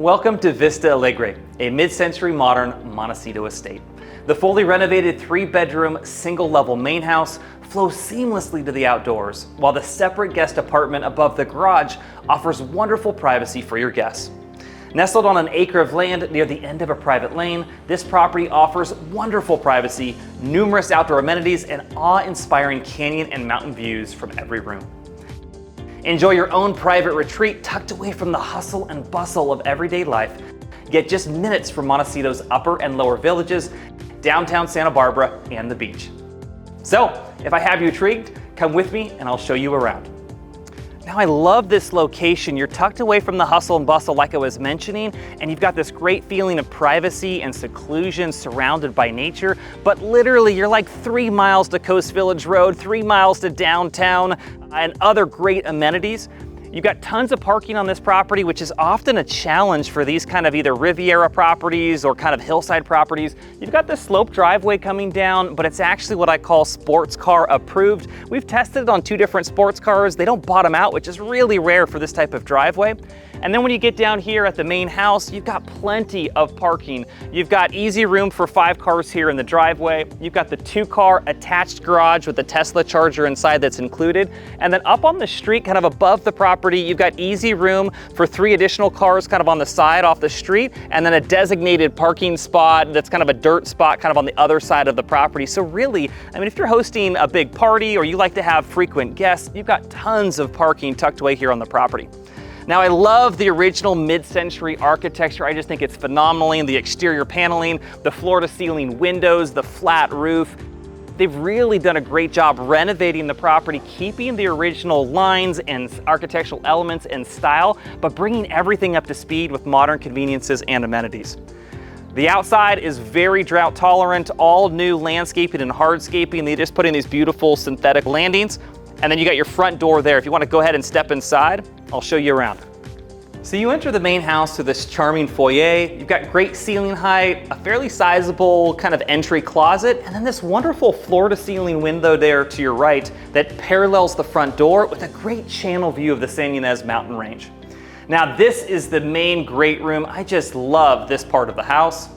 Welcome to Vista Alegre, a mid-century modern Montecito estate. The fully renovated 3-bedroom, single-level main house flows seamlessly to the outdoors, while the separate guest apartment above the garage offers wonderful privacy for your guests. Nestled on an acre of land near the end of a private lane, this property offers wonderful privacy, numerous outdoor amenities, and awe-inspiring canyon and mountain views from every room. Enjoy your own private retreat tucked away from the hustle and bustle of everyday life, yet just minutes from Montecito's upper and lower villages, downtown Santa Barbara, and the beach. So, if I have you intrigued, come with me and I'll show you around. Now, I love this location. You're tucked away from the hustle and bustle like I was mentioning, and you've got this great feeling of privacy and seclusion surrounded by nature, but literally you're like 3 miles to Coast Village Road, 3 miles to downtown, and other great amenities. You've got tons of parking on this property, which is often a challenge for these kind of either Riviera properties or kind of hillside properties. You've got this slope driveway coming down, but it's actually what I call sports car approved. We've tested it on 2 different sports cars. They don't bottom out, which is really rare for this type of driveway. And then when you get down here at the main house, you've got plenty of parking. You've got easy room for 5 cars here in the driveway. You've got the 2-car attached garage with the Tesla charger inside that's included. And then up on the street, kind of above the property, you've got easy room for 3 additional cars kind of on the side off the street, and then a designated parking spot that's kind of a dirt spot kind of on the other side of the property. So really, I mean, if you're hosting a big party or you like to have frequent guests, you've got tons of parking tucked away here on the property. Now, I love the original mid-century architecture. I just think it's phenomenal. The exterior paneling, the floor-to-ceiling windows, the flat roof. They've really done a great job renovating the property, keeping the original lines and architectural elements and style, but bringing everything up to speed with modern conveniences and amenities. The outside is very drought tolerant, all new landscaping and hardscaping. They just put in these beautiful synthetic landings. And then you got your front door there. If you want to go ahead and step inside, I'll show you around. So you enter the main house through this charming foyer. You've got great ceiling height, a fairly sizable kind of entry closet, and then this wonderful floor-to-ceiling window there to your right that parallels the front door with a great channel view of the San Ynez mountain range. Now, this is the main great room. I just love this part of the house.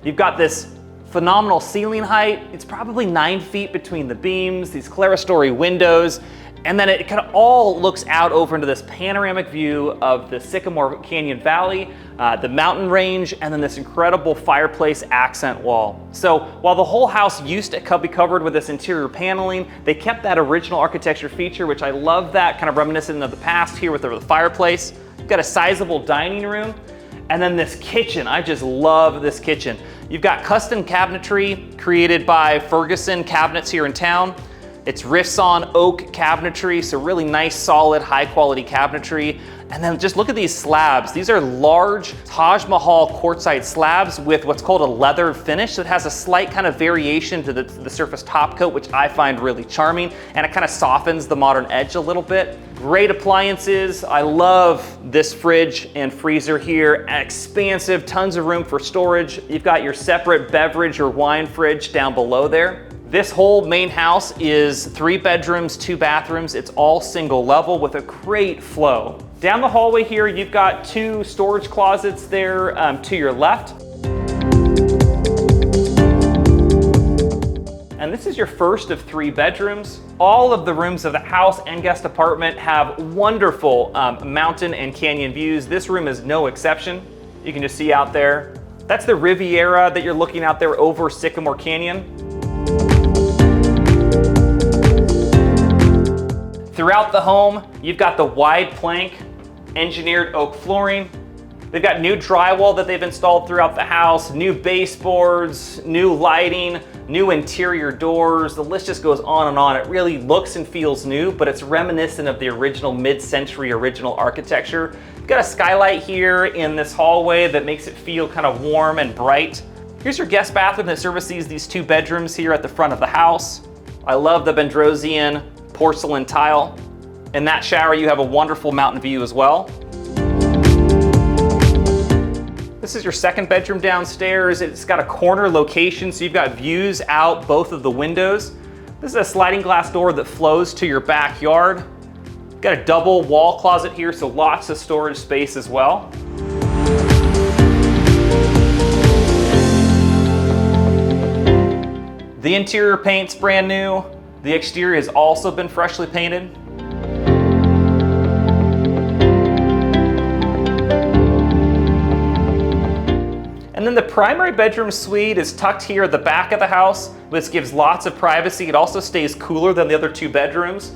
You've got this phenomenal ceiling height. It's probably 9 feet between the beams, these clerestory windows, and then it kind of all looks out over into this panoramic view of the Sycamore Canyon Valley, the mountain range, and then this incredible fireplace accent wall. So while the whole house used to be covered with this interior paneling, they kept that original architecture feature, which I love that, kind of reminiscent of the past here with the fireplace. You've got a sizable dining room, and then this kitchen. I just love this kitchen. You've got custom cabinetry created by Ferguson Cabinets here in town. It's Rifson oak cabinetry, so really nice, solid, high-quality cabinetry. And then just look at these slabs. These are large Taj Mahal quartzite slabs with what's called a leather finish. So it has a slight kind of variation to the surface top coat, which I find really charming, and it kind of softens the modern edge a little bit. Great appliances. I love this fridge and freezer here. Expansive, tons of room for storage. You've got your separate beverage or wine fridge down below there. This whole main house is 3 bedrooms, 2 bathrooms. It's all single level with a great flow. Down the hallway here, you've got 2 storage closets there to your left. And this is your first of 3 bedrooms. All of the rooms of the house and guest apartment have wonderful mountain and canyon views. This room is no exception. You can just see out there. That's the Riviera that you're looking out there over Sycamore Canyon. Throughout the home, you've got the wide plank, engineered oak flooring. They've got new drywall that they've installed throughout the house, new baseboards, new lighting, new interior doors. The list just goes on and on. It really looks and feels new, but it's reminiscent of the original mid-century original architecture. You've got a skylight here in this hallway that makes it feel kind of warm and bright. Here's your guest bathroom that services these 2 bedrooms here at the front of the house. I love the Bendrosian porcelain tile. In that shower, you have a wonderful mountain view as well. This is your 2nd bedroom downstairs. It's got a corner location, so you've got views out both of the windows. This is a sliding glass door that flows to your backyard. You've got a double wall closet here, so lots of storage space as well. The interior paint's brand new. The exterior has also been freshly painted. And then the primary bedroom suite is tucked here at the back of the house. This gives lots of privacy. It also stays cooler than the other two bedrooms.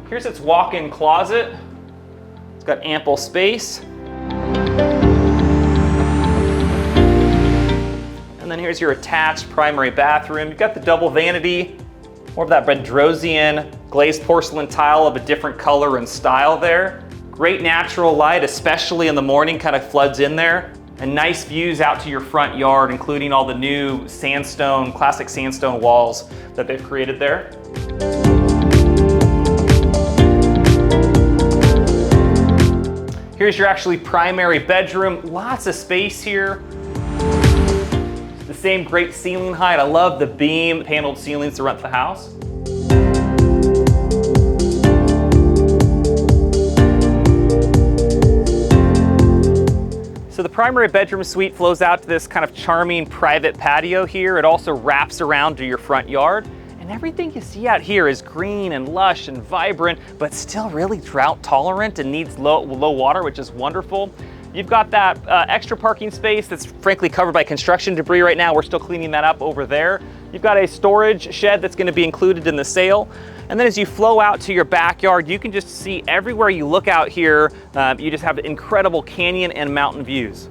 Here's its walk-in closet. It's got ample space. And then here's your attached primary bathroom. You've got the double vanity, more of that Bedrosian glazed porcelain tile of a different color and style there. Great natural light, especially in the morning, kind of floods in there. And nice views out to your front yard, including all the new sandstone, classic sandstone walls that they've created there. Here's your actually primary bedroom. Lots of space here. The same great ceiling height. I love the beam paneled ceilings throughout the house. So the primary bedroom suite flows out to this kind of charming private patio here. It also wraps around to your front yard. And everything you see out here is green and lush and vibrant, but still really drought tolerant and needs low water, which is wonderful. You've got that extra parking space that's frankly covered by construction debris right now. We're still cleaning that up over there. You've got a storage shed that's going to be included in the sale. And then as you flow out to your backyard, you can just see everywhere you look out here, you just have incredible canyon and mountain views.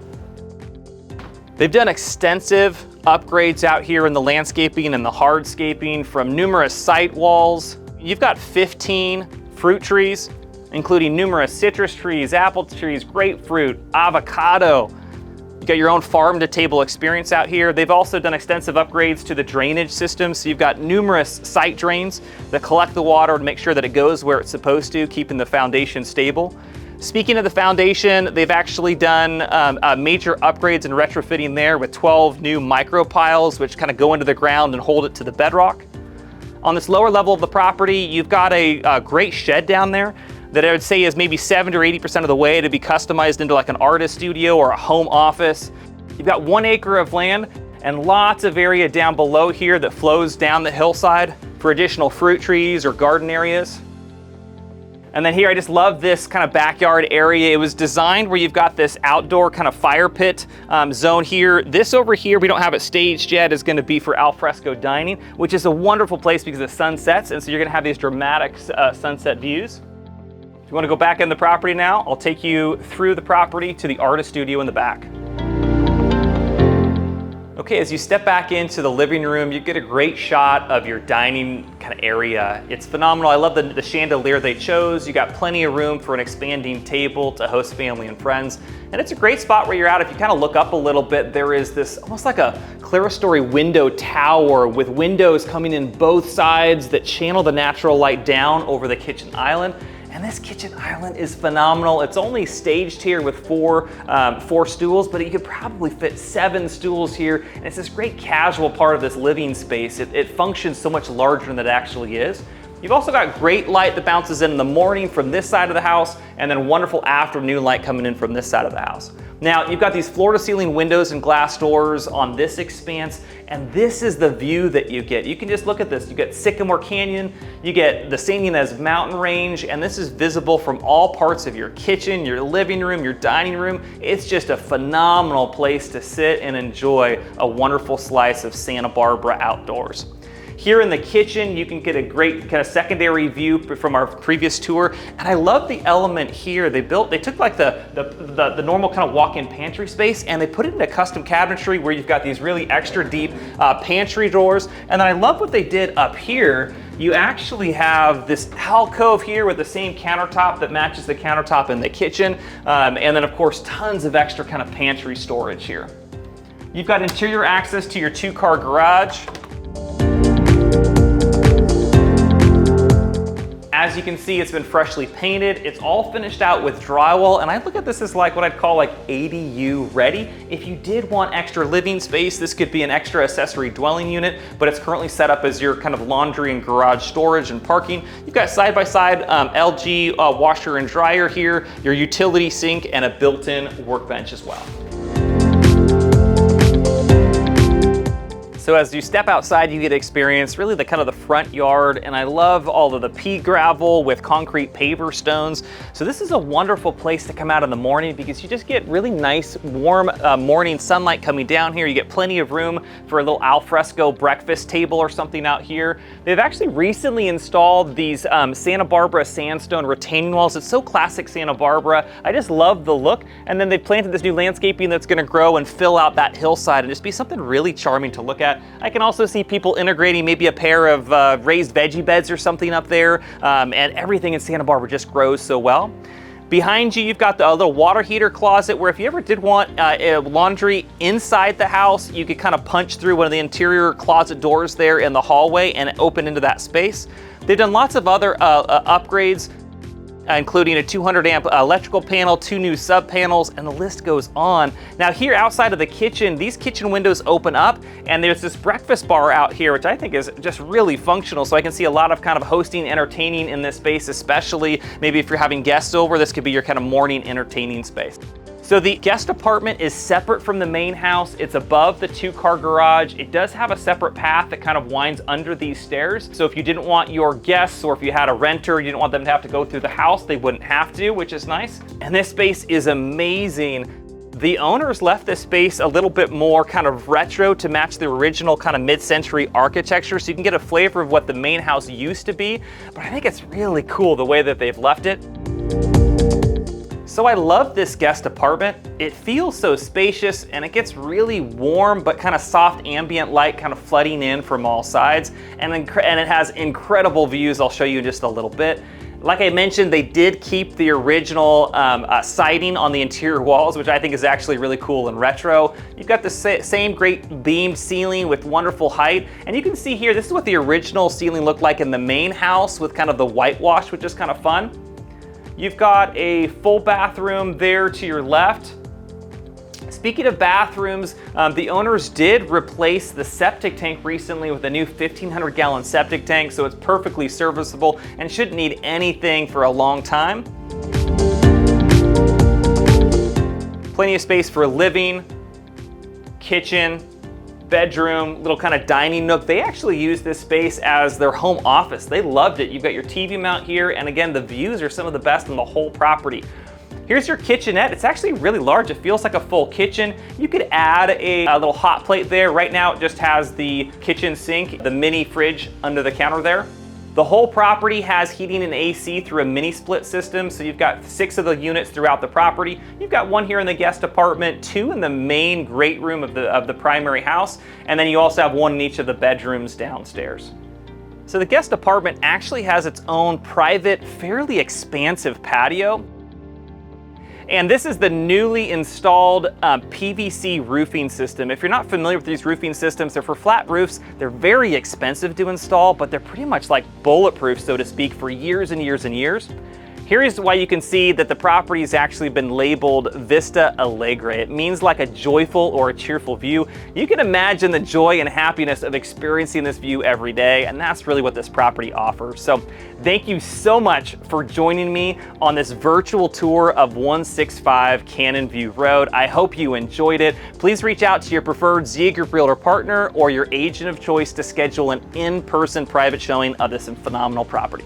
They've done extensive upgrades out here in the landscaping and the hardscaping, from numerous site walls. You've got 15 fruit trees, including numerous citrus trees, apple trees, grapefruit, avocado. You got your own farm to table experience out here. They've also done extensive upgrades to the drainage system. So you've got numerous site drains that collect the water to make sure that it goes where it's supposed to, keeping the foundation stable. Speaking of the foundation, they've actually done major upgrades and retrofitting there with 12 new micro piles, which kind of go into the ground and hold it to the bedrock. On this lower level of the property, you've got a great shed down there that I would say is maybe 70 or 80% of the way to be customized into like an artist studio or a home office. You've got 1 acre of land and lots of area down below here that flows down the hillside for additional fruit trees or garden areas. And then here, I just love this kind of backyard area. It was designed where you've got this outdoor kind of fire pit zone here. This over here, we don't have it staged yet, is gonna be for alfresco dining, which is a wonderful place because the sun sets, and so you're gonna have these dramatic sunset views. If you wanna go back in the property now, I'll take you through the property to the artist studio in the back. Okay, as you step back into the living room, you get a great shot of your dining kind of area. It's phenomenal. I love the chandelier they chose. You got plenty of room for an expanding table to host family and friends. And it's a great spot where you're at. If you kind of look up a little bit, there is this almost like a clerestory window tower with windows coming in both sides that channel the natural light down over the kitchen island. And this kitchen island is phenomenal. It's only staged here with four stools, but you could probably fit 7 stools here. And it's this great casual part of this living space. It functions so much larger than it actually is. You've also got great light that bounces in the morning from this side of the house, and then wonderful afternoon light coming in from this side of the house. Now, you've got these floor-to-ceiling windows and glass doors on this expanse, and this is the view that you get. You can just look at this. You get Sycamore Canyon, you get the San Ynez mountain range, and this is visible from all parts of your kitchen, your living room, your dining room. It's just a phenomenal place to sit and enjoy a wonderful slice of Santa Barbara outdoors. Here in the kitchen, you can get a great kind of secondary view from our previous tour. And I love the element here. They took like the normal kind of walk-in pantry space and they put it in a custom cabinetry where you've got these really extra deep pantry drawers. And then I love what they did up here. You actually have this alcove here with the same countertop that matches the countertop in the kitchen. And then of course, tons of extra kind of pantry storage here. You've got interior access to your 2-car garage. As you can see, it's been freshly painted. It's all finished out with drywall, and I look at this as like what I'd call like ADU ready. If you did want extra living space, this could be an extra accessory dwelling unit, but it's currently set up as your kind of laundry and garage storage and parking. You've got side-by-side LG washer and dryer here, your utility sink, and a built-in workbench as well. So So as you step outside, you get to experience really the kind of the front yard, and I love all of the pea gravel with concrete paver stones. So this is a wonderful place to come out in the morning because you just get really nice, warm morning sunlight coming down here. You get plenty of room for a little alfresco breakfast table or something out here. They've actually recently installed these Santa Barbara sandstone retaining walls. It's so classic Santa Barbara. I just love the look. And then they planted this new landscaping that's gonna grow and fill out that hillside and just be something really charming to look at. I can also see people integrating maybe a pair of raised veggie beds or something up there, and everything in Santa Barbara just grows so well. Behind you, you've got the little water heater closet where if you ever did want laundry inside the house, you could kind of punch through one of the interior closet doors there in the hallway and open into that space. They've done lots of other upgrades, including a 200 amp electrical panel, 2 new sub panels, and the list goes on. Now here outside of the kitchen, these kitchen windows open up and there's this breakfast bar out here, which I think is just really functional. So I can see a lot of kind of hosting, entertaining in this space, especially maybe if you're having guests over, this could be your kind of morning entertaining space. So the guest apartment is separate from the main house. It's above the 2-car garage. It does have a separate path that kind of winds under these stairs. So if you didn't want your guests, or if you had a renter, you didn't want them to have to go through the house, they wouldn't have to, which is nice. And this space is amazing. The owners left this space a little bit more kind of retro to match the original kind of mid-century architecture, so you can get a flavor of what the main house used to be. But I think it's really cool the way that they've left it. So I love this guest apartment. It feels so spacious and it gets really warm but kind of soft ambient light kind of flooding in from all sides. And it has incredible views I'll show you in just a little bit. Like I mentioned, they did keep the original siding on the interior walls, which I think is actually really cool and retro. You've got the same great beamed ceiling with wonderful height. And you can see here, this is what the original ceiling looked like in the main house with kind of the whitewash, which is kind of fun. You've got a full bathroom there to your left. Speaking of bathrooms, the owners did replace the septic tank recently with a new 1,500 gallon septic tank, so it's perfectly serviceable and shouldn't need anything for a long time. Plenty of space for living, kitchen, bedroom, little kind of dining nook. They actually use this space as their home office. They loved it. You've got your TV mount here, and again, the views are some of the best in the whole property. Here's your kitchenette. It's actually really large. It feels like a full kitchen. You could add a little hot plate there. Right now, it just has the kitchen sink, the mini fridge under the counter there. The whole property has heating and AC through a mini split system, so you've got 6 of the units throughout the property. You've got 1 here in the guest apartment, 2 in the main great room of the primary house, and then you also have 1 in each of the bedrooms downstairs. So the guest apartment actually has its own private, fairly expansive patio. And this is the newly installed PVC roofing system. If you're not familiar with these roofing systems, they're for flat roofs. They're very expensive to install, but they're pretty much like bulletproof, so to speak, for years and years and years. Here's why you can see that the property has actually been labeled Vista Alegre. It means like a joyful or a cheerful view. You can imagine the joy and happiness of experiencing this view every day, and that's really what this property offers. So thank you so much for joining me on this virtual tour of 165 Cannon View Road. I hope you enjoyed it. Please reach out to your preferred Zia Group Realtor partner or your agent of choice to schedule an in-person private showing of this phenomenal property.